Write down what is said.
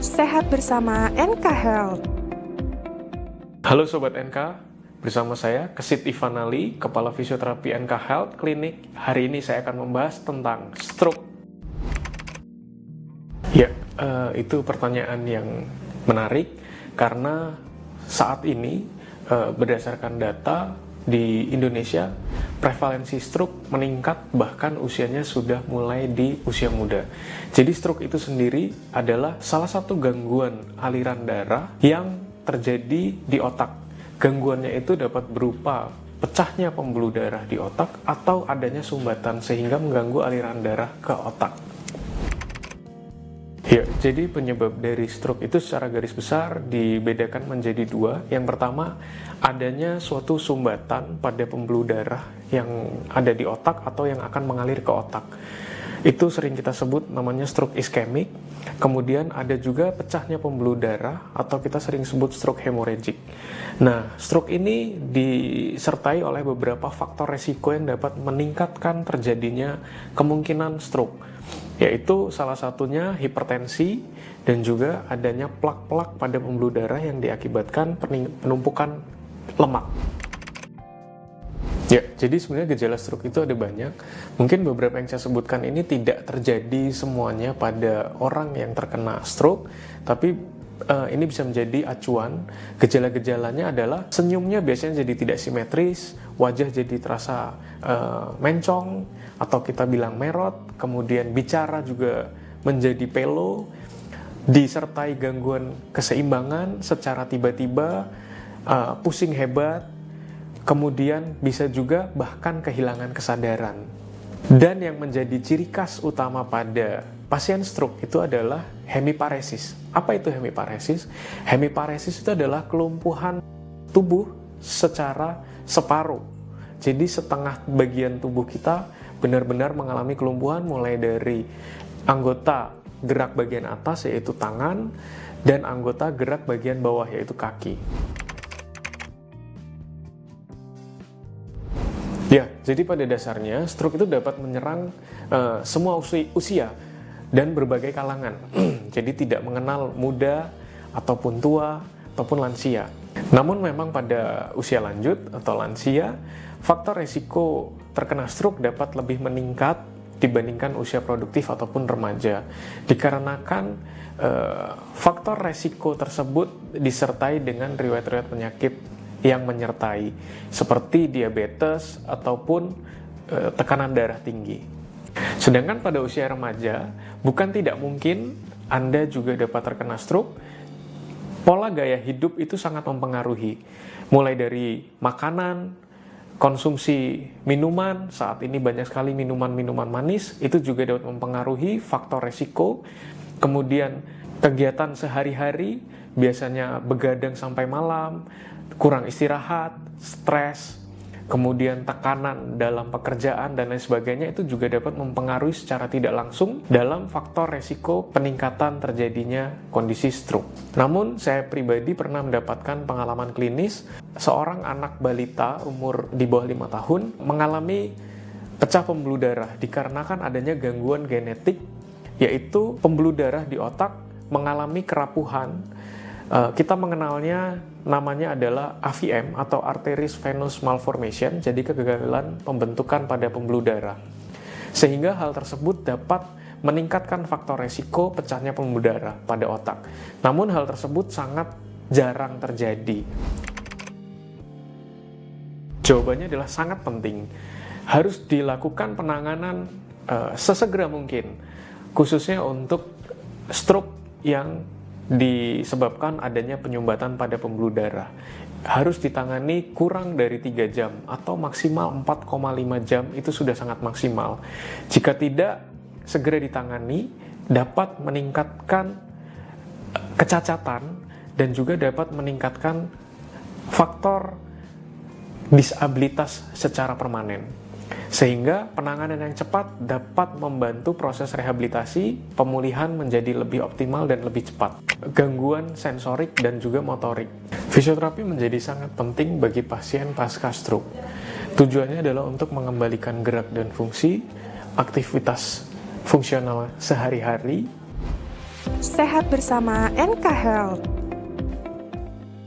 Sehat bersama NK Health. Halo Sobat NK, bersama saya Kesit Ivanali, Kepala Fisioterapi NK Health Clinic. Hari ini saya akan membahas tentang stroke. Ya, itu pertanyaan yang menarik karena saat ini berdasarkan data di Indonesia, prevalensi stroke meningkat bahkan usianya sudah mulai di usia muda. Jadi stroke itu sendiri adalah salah satu gangguan aliran darah yang terjadi di otak. Gangguannya itu dapat berupa pecahnya pembuluh darah di otak atau adanya sumbatan sehingga mengganggu aliran darah ke otak. Ya, jadi penyebab dari stroke itu secara garis besar dibedakan menjadi dua. Yang pertama, adanya suatu sumbatan pada pembuluh darah yang ada di otak atau yang akan mengalir ke otak. Itu sering kita sebut namanya stroke iskemik. Kemudian ada juga pecahnya pembuluh darah atau kita sering sebut stroke hemorrhagic. Nah, stroke ini disertai oleh beberapa faktor resiko yang dapat meningkatkan terjadinya kemungkinan stroke, yaitu salah satunya hipertensi dan juga adanya plak-plak pada pembuluh darah yang diakibatkan penumpukan lemak. Ya, jadi sebenarnya gejala stroke itu ada banyak. Mungkin beberapa yang saya sebutkan ini tidak terjadi semuanya pada orang yang terkena stroke, tapi ini bisa menjadi acuan. Gejala-gejalanya adalah senyumnya biasanya jadi tidak simetris, wajah jadi terasa mencong, atau kita bilang merot, kemudian bicara juga menjadi pelo, disertai gangguan keseimbangan secara tiba-tiba, pusing hebat, kemudian bisa juga bahkan kehilangan kesadaran. Dan yang menjadi ciri khas utama pada pasien stroke itu adalah hemiparesis. Apa itu hemiparesis? Hemiparesis itu adalah kelumpuhan tubuh secara separuh. Jadi setengah bagian tubuh kita benar-benar mengalami kelumpuhan, mulai dari anggota gerak bagian atas yaitu tangan dan anggota gerak bagian bawah yaitu kaki. Ya, jadi pada dasarnya stroke itu dapat menyerang semua usia dan berbagai kalangan. Jadi tidak mengenal muda ataupun tua ataupun lansia. Namun memang pada usia lanjut atau lansia, faktor resiko terkena stroke dapat lebih meningkat dibandingkan usia produktif ataupun remaja. Dikarenakan faktor resiko tersebut disertai dengan riwayat-riwayat penyakit yang menyertai, seperti diabetes ataupun tekanan darah tinggi. Sedangkan pada usia remaja, bukan tidak mungkin Anda juga dapat terkena stroke. Pola gaya hidup itu sangat mempengaruhi, mulai dari makanan, konsumsi minuman, saat ini banyak sekali minuman-minuman manis, itu juga dapat mempengaruhi faktor resiko. Kemudian kegiatan sehari-hari, biasanya begadang sampai malam, kurang istirahat, stres, kemudian tekanan dalam pekerjaan dan lain sebagainya, itu juga dapat mempengaruhi secara tidak langsung dalam faktor resiko peningkatan terjadinya kondisi stroke. Namun saya pribadi pernah mendapatkan pengalaman klinis seorang anak balita umur di bawah 5 tahun mengalami pecah pembuluh darah dikarenakan adanya gangguan genetik, yaitu pembuluh darah di otak mengalami kerapuhan. Kita mengenalnya namanya adalah AVM atau Arteries Venous Malformation, jadi kegagalan pembentukan pada pembuluh darah. Sehingga hal tersebut dapat meningkatkan faktor resiko pecahnya pembuluh darah pada otak. Namun hal tersebut sangat jarang terjadi. Jawabannya adalah sangat penting. Harus dilakukan penanganan sesegera mungkin, khususnya untuk stroke yang disebabkan adanya penyumbatan pada pembuluh darah. Harus ditangani kurang dari 3 jam atau maksimal 4,5 jam, itu sudah sangat maksimal. Jika tidak segera ditangani, dapat meningkatkan kecacatan dan juga dapat meningkatkan faktor disabilitas secara permanen. Sehingga penanganan yang cepat dapat membantu proses rehabilitasi, pemulihan menjadi lebih optimal dan lebih cepat. Gangguan sensorik dan juga motorik. Fisioterapi menjadi sangat penting bagi pasien pasca stroke. Tujuannya adalah untuk mengembalikan gerak dan fungsi, aktivitas fungsional sehari-hari, Sehat bersama NK Health.